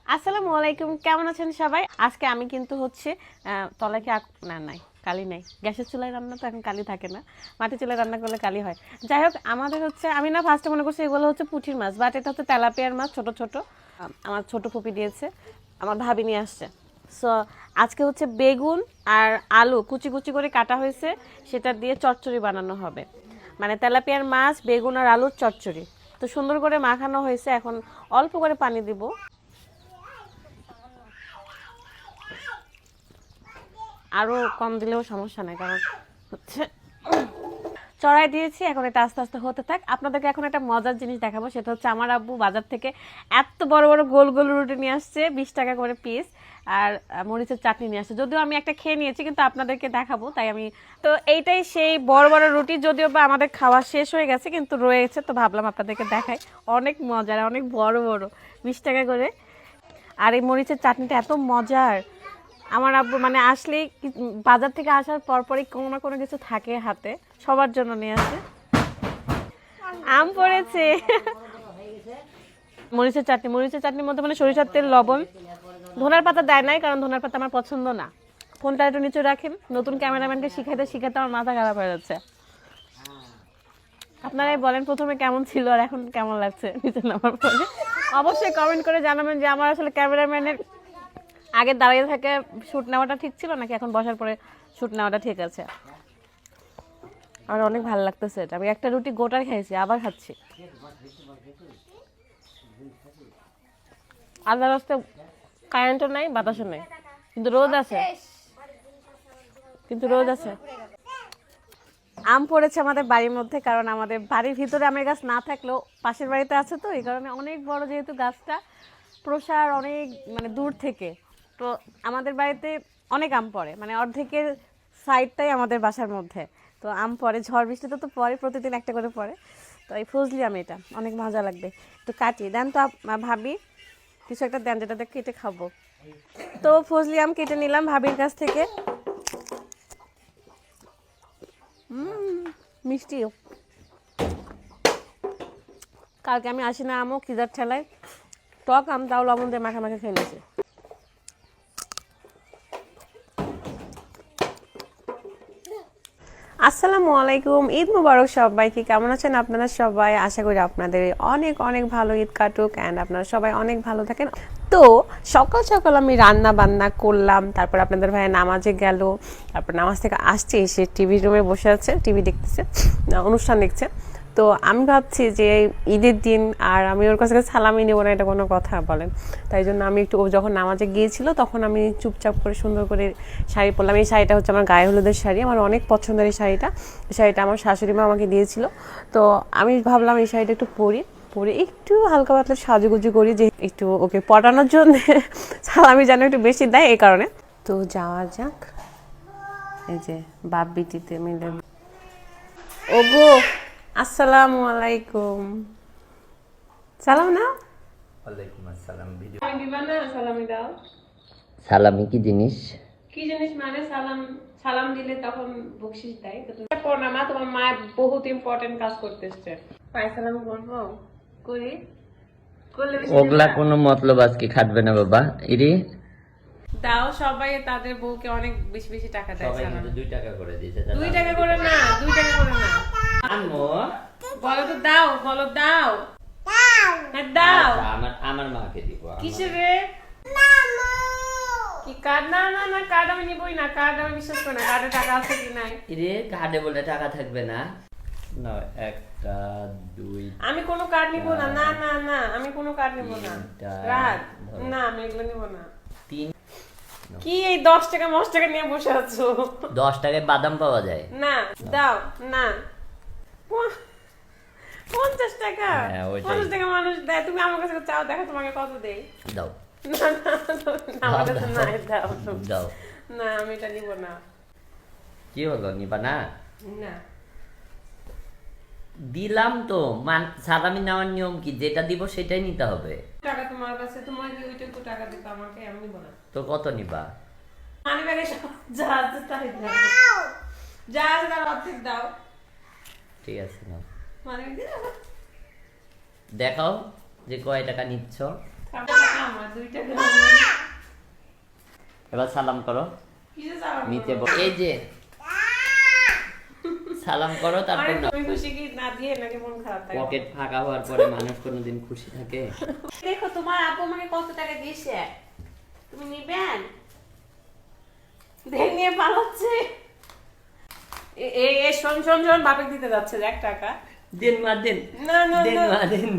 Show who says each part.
Speaker 1: আসসালামু আলাইকুম, কেমন আছেন সবাই? আজকে আমি কিন্তু হচ্ছে তলায় কি না নাই কালি নাই, গ্যাসের চুলায় রান্না তো এখন কালি থাকে না, মাটির চুলায় রান্না করলে কালি হয়। যাই হোক, আমাদের হচ্ছে আমি না ফার্স্টে মনে করছি এগুলো হচ্ছে পুঁটির মাছ, বাট এটা হচ্ছে তেলাপিয়ার মাছ, ছোট ছোট। আমার ছোট ফুপি দিয়েছে, আমার ভাবি নিয়ে আসছে। সো আজকে হচ্ছে বেগুন আর আলু কুচি কুচি করে কাটা হয়েছে, সেটা দিয়ে চচ্চড়ি বানানো হবে। মানে তেলাপিয়ার মাছ, বেগুন আর আলুর চচ্চড়ি। তো সুন্দর করে মাখানো হয়েছে, এখন অল্প করে পানি দিব। আরও কম দিলেও সমস্যা নেই, কারণ হচ্ছে চড়াই দিয়েছি। এখন এটা আস্তে আস্তে হতে থাক। আপনাদেরকে এখন একটা মজার জিনিস দেখাবো, সেটা হচ্ছে আমার আব্বু বাজার থেকে এত বড় বড় গোল গোল রুটি নিয়ে আসছে, 20 টাকা করে পিস। আর মরিচের চাটনি নিয়ে আসছে, যদিও আমি একটা খেয়ে নিয়েছি, কিন্তু আপনাদেরকে দেখাবো তাই আমি। তো এইটাই সেই বড় বড় রুটি, যদিও বা আমাদের খাওয়া শেষ হয়ে গেছে কিন্তু রয়েছে, তো ভাবলাম আপনাদেরকে দেখাই। অনেক মজার, অনেক বড় বড়, 20 টাকা করে। আর এই মরিচের চাটনিটা এত মজার, আমার আব্বু মানে আসলেই বাজার থেকে আসার পরপরই কোনো না কোনো কিছু থাকে হাতে, সবার জন্য নিয়ে আসে। আম পড়েছে। মরিচের চাটনি, মরিচের চাটনির মধ্যে মানে সরিষার তেল, লবণ, ধনার পাতা দেয় নাই, কারণ ধনার পাতা আমার পছন্দ না। ফোনটা একটু নিচে রাখেন, নতুন ক্যামেরাম্যানকে শিখাতে শিখাতে আমার মাথা খারাপ হয়ে যাচ্ছে। আপনারাই বলেন প্রথমে কেমন ছিল আর এখন কেমন লাগছে নিচে নামার পরে। অবশ্যই কমেন্ট করে জানাবেন যে আমার আসলে ক্যামেরাম্যানের আগে দাঁড়িয়ে থেকে শুট নেওয়াটা ঠিক ছিল নাকি এখন বসার পরে শুট নেওয়াটা ঠিক আছে। আমার অনেক ভালো লাগতেছে এটা। আমি একটা রুটি গোটার খাইছি, আবার খাচ্ছি। আল্লাহ রাস্তায় কারেন্টও নাই, বাতাসও নাই, কিন্তু রোদ আছে, কিন্তু রোদ আছে। আম পড়েছে আমাদের বাড়ির মধ্যে, কারণ আমাদের বাড়ির ভিতরে আমের গাছ না থাকলেও পাশের বাড়িতে আছে, তো এই কারণে অনেক বড় যেহেতু গাছটা, প্রসার অনেক মানে দূর থেকে, তো আমাদের বাড়িতে অনেক আম পড়ে, মানে অর্ধেকের সাইডটাই আমাদের বাসার মধ্যে। তো আম পড়ে, ঝড় বৃষ্টিতে তো পড়ে, প্রতিদিন একটা করে পড়ে। তো এই ফজলি আম, এটা অনেক মজা লাগবে। একটু কাটি দেন তো ভাবি, কিছু একটা দেন যেটা দেখে কেটে খাবো। তো ফজলি আম কেটে নিলাম ভাবির কাছ থেকে। মিষ্টিও। কালকে আমি আসি না আমও খিদার ঠেলায়, টক আম তাও লবণ দিয়ে মাখা মাখা খেয়ে নিয়েছি। আসসালামু আলাইকুম, ঈদ মুবারক সবাইকে। কেমন আছেন আপনারা সবাই? আশা করি আপনাদের অনেক অনেক ভালো ঈদ কাটুক অ্যান্ড আপনারা সবাই অনেক ভালো থাকেন। তো সকাল সকাল আমি রান্না বান্না করলাম, তারপর আপনাদের ভাই নামাজে গেল, তারপর নামাজ থেকে আসছে, এসে টিভি রুমে বসে আছে, টিভি দেখতেছে, অনুষ্ঠান দেখছে। তো আমি ভাবছি যে ঈদের দিন আর আমি ওর কাছে সালামি নেবো না, এটা কোনো কথা বলেন? তাই জন্য আমি একটু, ও যখন নামাজে গিয়েছিল তখন আমি চুপচাপ করে সুন্দর করে শাড়ি পরলাম। এই শাড়িটা হচ্ছে আমার গায়ে হলুদের শাড়ি, আমার অনেক পছন্দের এই শাড়িটা। এই শাড়িটা আমার শাশুড়ি মা আমাকে দিয়েছিল। তো আমি ভাবলাম এই শাড়িটা একটু পরে একটু হালকা পাতলা সাজুগুজু করি, যে একটু ওকে পটানোর জন্য সালামি যেন একটু বেশি দেয়, এই কারণে। তো যাওয়া যাক, এই যে বাপ বিটিতে মিলে। ওগো, আসসালামু আলাইকুম। সালাম না।
Speaker 2: ওয়ালাইকুম আসসালাম। ভিডিও
Speaker 1: আমি দিবা না, সালামি দাও।
Speaker 2: সালামি কি জিনিস?
Speaker 1: কি জিনিস মানে? সালাম, সালাম দিলে তখন বকশিশ দেয়। তো তুমি পড়ো না মা, তোমার মা বহুত ইম্পর্টেন্ট কাজ করতেছে। পায়ে সালাম করবো, করি, করলে বেশি
Speaker 2: ওগুলা
Speaker 1: দিবা?
Speaker 2: কোনো মতলব আজকে খাটবে না বাবা। ইরি
Speaker 1: দাও, সবাই তাদের বউকে অনেক বেশি বেশি টাকা দেয়।
Speaker 2: সবাই
Speaker 1: সালাম
Speaker 2: কিন্তু 2 টাকা করে দিয়েছে।
Speaker 1: 2 টাকা করে না, 2 টাকা করে না।
Speaker 2: আম্মু
Speaker 1: বলো তো, দাও, বলো দাও, হ্যাঁ দাও।
Speaker 2: আচ্ছা, আমার মাকে দিব।
Speaker 1: কিসের রে? কি কার্ড? না না না, কার্ড আমি নিবই না, কার্ড আমি বিশ্বাস করি না। কার্ডে টাকা আছে কি নাই?
Speaker 2: ইরি কার্ডে বলে টাকা থাকবে না। না, 1 2
Speaker 1: আমি কোনো কার্ড নিব না, না না না, আমি কোনো কার্ড নিব না। রাত না, আমি এগুলো নিব না।
Speaker 2: 3
Speaker 1: কি এই 10 টাকা 10 টাকা নিয়ে বসে আছো?
Speaker 2: 10 টাকায় বাদাম পাওয়া যায়।
Speaker 1: না, দাও না। 50 টাকা,
Speaker 2: হ্যাঁ, ওইটাই।
Speaker 1: 50 টাকা মানুষ দেয়, তুমি আমার কাছে চাও, দেখো তোমাকে কত দেই।
Speaker 2: দাও
Speaker 1: না না, আমার কাছে নাই, দাও।
Speaker 2: দাও।
Speaker 1: না, আমি এটা নিব না।
Speaker 2: কি হলো, নিবা না?
Speaker 1: না,
Speaker 2: দিলাম তো। সালামি নেওয়ার নিয়ম কি? যেটা দিব সেটাই নিতে হবে।
Speaker 1: টাকা তোমার কাছে, তোমার কি ওইটুকু টাকা দিতে আমাকে? আমি নিব না।
Speaker 2: তো কত নিবা?
Speaker 1: মানি ব্যাগে যা আছে তাই দাও, যা আছে তার অর্ধেক দাও।
Speaker 2: ঠিক আছে, নাও।
Speaker 1: মানি ব্যাগে
Speaker 2: দেখাও যে কয় টাকা নিচ্ছ।
Speaker 1: আমার 2 টাকা
Speaker 2: এবার সালাম করো,
Speaker 1: কিসে সালাম
Speaker 2: নিচে
Speaker 1: করবো?
Speaker 2: এই যে সালাম করো, তারপর
Speaker 1: আরে
Speaker 2: না
Speaker 1: তুমি খুশি কি না দিয়ে নাকি মন খারাপ থাকে?
Speaker 2: পকেট ফাঁকা হওয়ার পরে মানুষ কোনোদিন খুশি থাকে?
Speaker 1: দেখো তোমার আপু আমাকে কত টাকা দিয়েছে, তুমি নিবেন? দেখ নিয়ে পালাচ্ছে। এ শোন শোন শোন, বাপে দিতে যাচ্ছে 1 টাকা।
Speaker 2: দিন মা দিন,
Speaker 1: না না
Speaker 2: দিন
Speaker 1: না
Speaker 2: মা দিন।